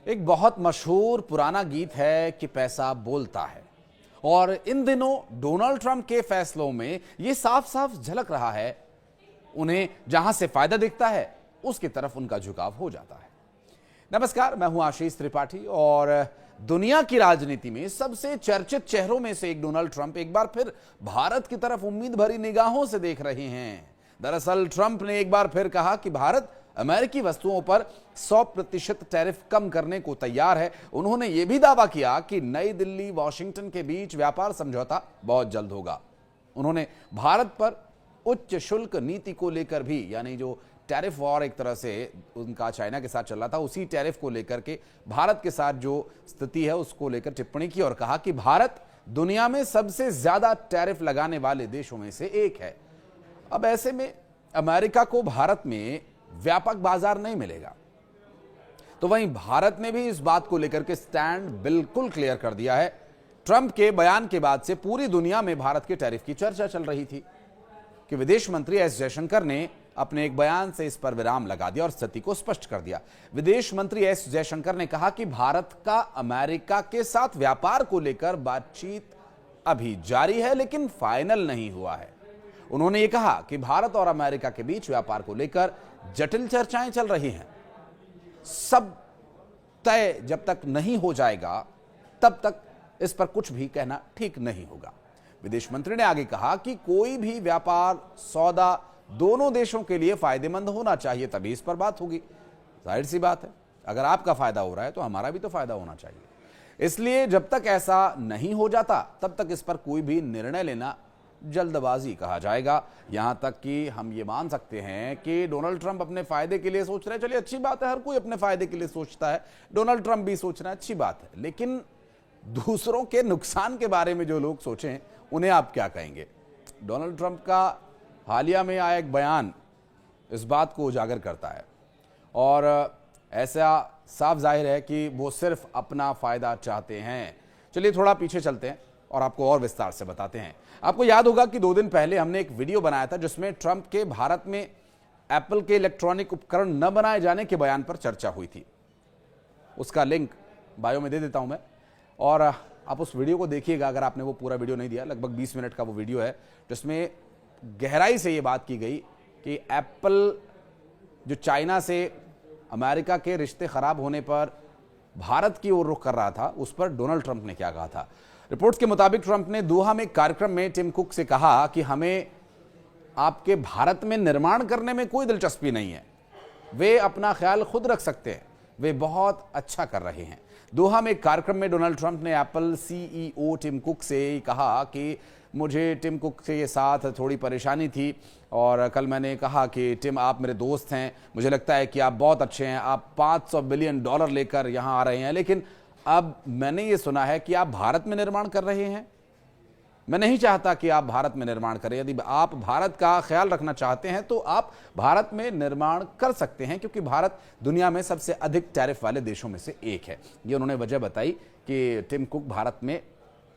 एक बहुत मशहूर पुराना गीत है कि पैसा बोलता है और इन दिनों डोनाल्ड ट्रंप के फैसलों में यह साफ साफ झलक रहा है। उन्हें जहां से फायदा दिखता है उसकी तरफ उनका झुकाव हो जाता है। नमस्कार, मैं हूं आशीष त्रिपाठी और दुनिया की राजनीति में सबसे चर्चित चेहरों में से एक डोनाल्ड ट्रंप एक बार फिर भारत की तरफ उम्मीद भरी निगाहों से देख रहे हैं। दरअसल ट्रंप ने एक बार फिर कहा कि भारत अमेरिकी वस्तुओं पर 100% टैरिफ कम करने को तैयार है। उन्होंने यह भी दावा किया कि नई दिल्ली वॉशिंगटन के बीच व्यापार समझौता बहुत जल्द होगा। उन्होंने भारत पर उच्च शुल्क नीति को लेकर भी, यानी जो टैरिफ वॉर एक तरह से उनका चाइना के साथ चल रहा था, उसी टैरिफ को लेकर के भारत के साथ जो स्थिति है उसको लेकर टिप्पणी की और कहा कि भारत दुनिया में सबसे ज्यादा टैरिफ लगाने वाले देशों में से एक है। अब ऐसे में अमेरिका को भारत में व्यापक बाजार नहीं मिलेगा। तो वहीं भारत ने भी इस बात को लेकर के स्टैंड बिल्कुल क्लियर कर दिया है। ट्रंप के बयान के बाद से पूरी दुनिया में भारत के टैरिफ की चर्चा चल रही थी कि विदेश मंत्री एस जयशंकर ने अपने एक बयान से इस पर विराम लगा दिया और स्थिति को स्पष्ट कर दिया। विदेश मंत्री एस जयशंकर ने कहा कि भारत का अमेरिका के साथ व्यापार को लेकर बातचीत अभी जारी है लेकिन फाइनल नहीं हुआ है। उन्होंने ये कहा कि भारत और अमेरिका के बीच व्यापार को लेकर जटिल चर्चाएं चल रही हैं। सब तय जब तक नहीं हो जाएगा तब तक इस पर कुछ भी कहना ठीक नहीं होगा। विदेश मंत्री ने आगे कहा कि कोई भी व्यापार सौदा दोनों देशों के लिए फायदेमंद होना चाहिए, तभी इस पर बात होगी। जाहिर सी बात है, अगर आपका फायदा हो रहा है तो हमारा भी तो फायदा होना चाहिए। इसलिए जब तक ऐसा नहीं हो जाता तब तक इस पर कोई भी निर्णय लेना जल्दबाजी कहा जाएगा। यहां तक कि हम ये मान सकते हैं कि डोनाल्ड ट्रंप अपने फायदे के लिए सोच रहे हैं। चलिए, अच्छी बात है, हर कोई अपने फायदे के लिए सोचता है, डोनाल्ड ट्रंप भी सोच रहे हैं, अच्छी बात है। लेकिन दूसरों के नुकसान के बारे में जो लोग सोचें उन्हें आप क्या कहेंगे? डोनाल्ड ट्रंप का हालिया में आया एक बयान इस बात को उजागर करता है और ऐसा साफ जाहिर है कि वो सिर्फ अपना फायदा चाहते हैं। चलिए थोड़ा पीछे चलते हैं और आपको और विस्तार से बताते हैं। आपको याद होगा कि 2 दिन पहले हमने एक वीडियो बनाया था जिसमें ट्रंप के भारत में एप्पल के इलेक्ट्रॉनिक उपकरण न बनाए जाने के बयान पर चर्चा हुई थी। उसका लिंक बायो में दे देता हूं मैं और आप उस वीडियो को देखिएगा अगर आपने वो पूरा वीडियो नहीं दिया। लगभग 20 मिनट का वो वीडियो है जिसमें गहराई से ये बात की गई कि एप्पल जो चाइना से अमेरिका के रिश्ते खराब होने पर भारत की ओर रुख कर रहा था, उस पर डोनाल्ड ट्रंप ने क्या कहा था। रिपोर्ट्स के मुताबिक ट्रंप ने दोहा में एक कार्यक्रम में टिम कुक से कहा कि हमें आपके भारत में निर्माण करने में कोई दिलचस्पी नहीं है, वे अपना ख्याल खुद रख सकते हैं, वे बहुत अच्छा कर रहे हैं। दोहा में एक कार्यक्रम में डोनाल्ड ट्रंप ने एप्पल सीईओ टिम कुक से कहा कि मुझे टिम कुक के साथ थोड़ी परेशानी थी और कल मैंने कहा कि टिम, आप मेरे दोस्त हैं, मुझे लगता है कि आप बहुत अच्छे हैं, आप $500 बिलियन लेकर यहां आ रहे हैं, लेकिन अब मैंने ये सुना है कि आप भारत में निर्माण कर रहे हैं। मैं नहीं चाहता कि आप भारत में निर्माण करें। यदि आप भारत का ख्याल रखना चाहते हैं तो आप भारत में निर्माण कर सकते हैं, क्योंकि भारत दुनिया में सबसे अधिक टैरिफ वाले देशों में से एक है। ये उन्होंने वजह बताई कि टिम कुक भारत में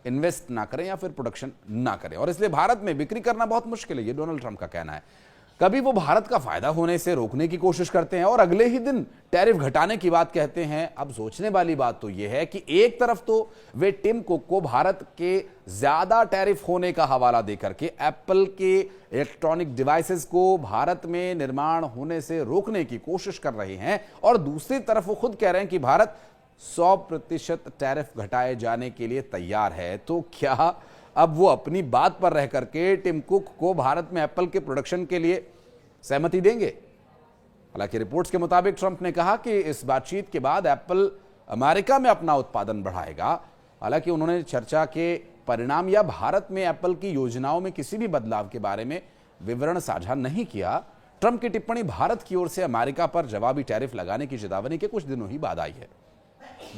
इन्वेस्ट ना करें या फिर प्रोडक्शन ना करें और इसलिए भारत में बिक्री करना बहुत मुश्किल है, ये डोनाल्ड ट्रंप का कहना है। कभी वो भारत का फायदा होने से रोकने की कोशिश करते हैं और अगले ही दिन टैरिफ घटाने की बात कहते हैं। अब सोचने वाली बात तो यह है कि एक तरफ तो वे टिम कुक को भारत के ज्यादा टैरिफ होने का हवाला देकर के एप्पल के इलेक्ट्रॉनिक डिवाइसेस को भारत में निर्माण होने से रोकने की कोशिश कर रहे हैं और दूसरी तरफ वो खुद कह रहे हैं कि भारत 100% टैरिफ घटाए जाने के लिए तैयार है। तो क्या अब वो अपनी बात पर रह करके टिम कुक को भारत में एप्पल के प्रोडक्शन के लिए सहमति देंगे? हालांकि रिपोर्ट्स के मुताबिक ट्रंप ने कहा कि इस बातचीत के बाद एप्पल अमेरिका में अपना उत्पादन बढ़ाएगा। हालांकि उन्होंने चर्चा के परिणाम या भारत में एप्पल की योजनाओं में किसी भी बदलाव के बारे में विवरण साझा नहीं किया। ट्रंप की टिप्पणी भारत की ओर से अमेरिका पर जवाबी टैरिफ लगाने की चेतावनी के कुछ दिनों ही बाद आई है।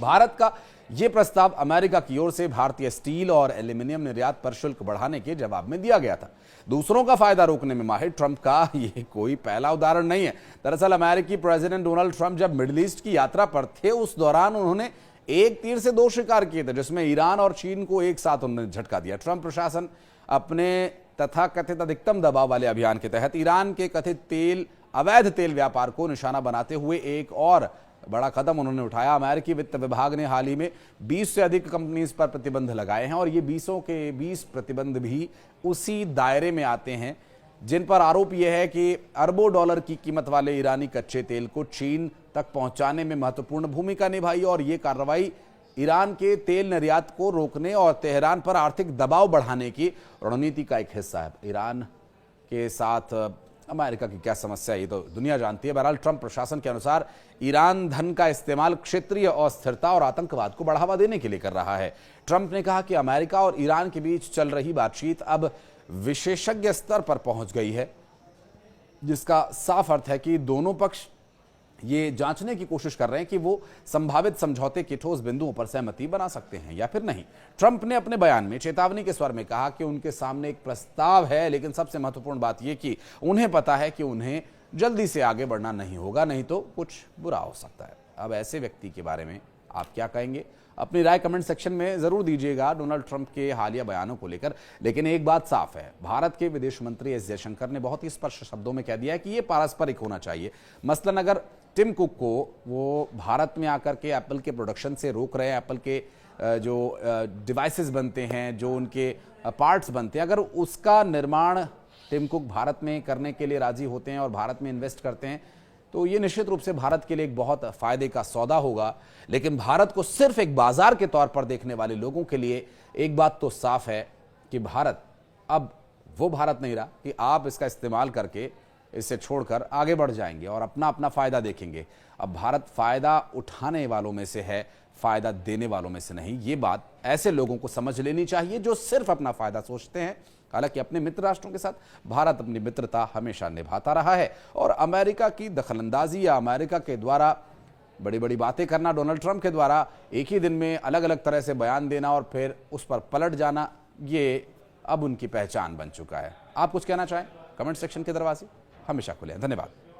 भारत का यह प्रस्ताव अमेरिका की ओर से भारतीय स्टील और एल्यूमिनियम निर्यात पर शुल्क बढ़ाने के जवाब में दिया गया था। दूसरों का फायदा रोकने में माहिर ट्रंप का यह कोई पहला उदाहरण नहीं है। दरअसल अमेरिकी प्रेसिडेंट डोनाल्ड ट्रंप जब मिडिल ईस्ट की यात्रा पर थे, उस दौरान उन्होंने एक तीर से 2 शिकार किए थे, जिसमें ईरान और चीन को एक साथ उन्होंने झटका दिया। ट्रंप प्रशासन अपने तथाकथित अधिकतम दबाव वाले अभियान के तहत ईरान के कथित अवैध तेल व्यापार को निशाना बनाते हुए एक और बड़ा कदम उन्होंने उठाया। अमेरिकी वित्त विभाग ने हाल ही में 20 से अधिक कंपनीज पर प्रतिबंध लगाए हैं और ये 20 के 20 प्रतिबंध भी उसी दायरे में आते हैं जिन पर आरोप यह है कि अरबों डॉलर की कीमत वाले ईरानी कच्चे तेल को चीन तक पहुंचाने में महत्वपूर्ण भूमिका निभाई और ये कार्रवाई ईरान के तेल निर्यात को रोकने और तेहरान पर आर्थिक दबाव बढ़ाने की रणनीति का एक हिस्सा है। ईरान के साथ अमेरिका की क्या समस्या है ये तो दुनिया जानती है। बहरहाल ट्रंप प्रशासन के अनुसार ईरान धन का इस्तेमाल क्षेत्रीय अस्थिरता और आतंकवाद को बढ़ावा देने के लिए कर रहा है। ट्रंप ने कहा कि अमेरिका और ईरान के बीच चल रही बातचीत अब विशेषज्ञ स्तर पर पहुंच गई है, जिसका साफ अर्थ है कि दोनों पक्ष ये जांचने की कोशिश कर रहे हैं कि वो संभावित समझौते के ठोस बिंदुओं पर सहमति बना सकते हैं या फिर नहीं। ट्रंप ने अपने बयान में चेतावनी के स्वर में कहा कि उनके सामने एक प्रस्ताव है, लेकिन सबसे महत्वपूर्ण बात यह कि उन्हें पता है कि उन्हें जल्दी से आगे बढ़ना नहीं होगा, नहीं तो कुछ बुरा हो सकता है। अब ऐसे व्यक्ति के बारे में आप क्या कहेंगे? अपनी राय कमेंट सेक्शन में जरूर दीजिएगा डोनाल्ड ट्रंप के हालिया बयानों को लेकर। लेकिन एक बात साफ है, भारत के विदेश मंत्री एस जयशंकर ने बहुत ही स्पष्ट शब्दों में कह दिया है कि यह पारस्परिक होना चाहिए। मसलन अगर टिम कुक को वो भारत में आकर के एप्पल के प्रोडक्शन से रोक रहे हैं, एप्पल के जो डिवाइसेस बनते हैं, जो उनके पार्ट्स बनते हैं, अगर उसका निर्माण टिम कुक भारत में करने के लिए राजी होते हैं और भारत में इन्वेस्ट करते हैं, तो ये निश्चित रूप से भारत के लिए एक बहुत फायदे का सौदा होगा। लेकिन भारत को सिर्फ एक बाजार के तौर पर देखने वाले लोगों के लिए एक बात तो साफ है कि भारत अब वो भारत नहीं रहा कि आप इसका इस्तेमाल करके इसे छोड़कर आगे बढ़ जाएंगे और अपना अपना फायदा देखेंगे। अब भारत फायदा उठाने वालों में से है, फायदा देने वालों में से नहीं। ये बात ऐसे लोगों को समझ लेनी चाहिए जो सिर्फ अपना फायदा सोचते हैं। हालांकि अपने मित्र राष्ट्रों के साथ भारत अपनी मित्रता हमेशा निभाता रहा है और अमेरिका की दखलंदाजी या अमेरिका के द्वारा बड़ी बड़ी बातें करना, डोनाल्ड ट्रंप के द्वारा एक ही दिन में अलग अलग तरह से बयान देना और फिर उस पर पलट जाना, ये अब उनकी पहचान बन चुका है। आप कुछ कहना चाहें? कमेंट सेक्शन के दरवाजे हमेशा खुले हैं। धन्यवाद।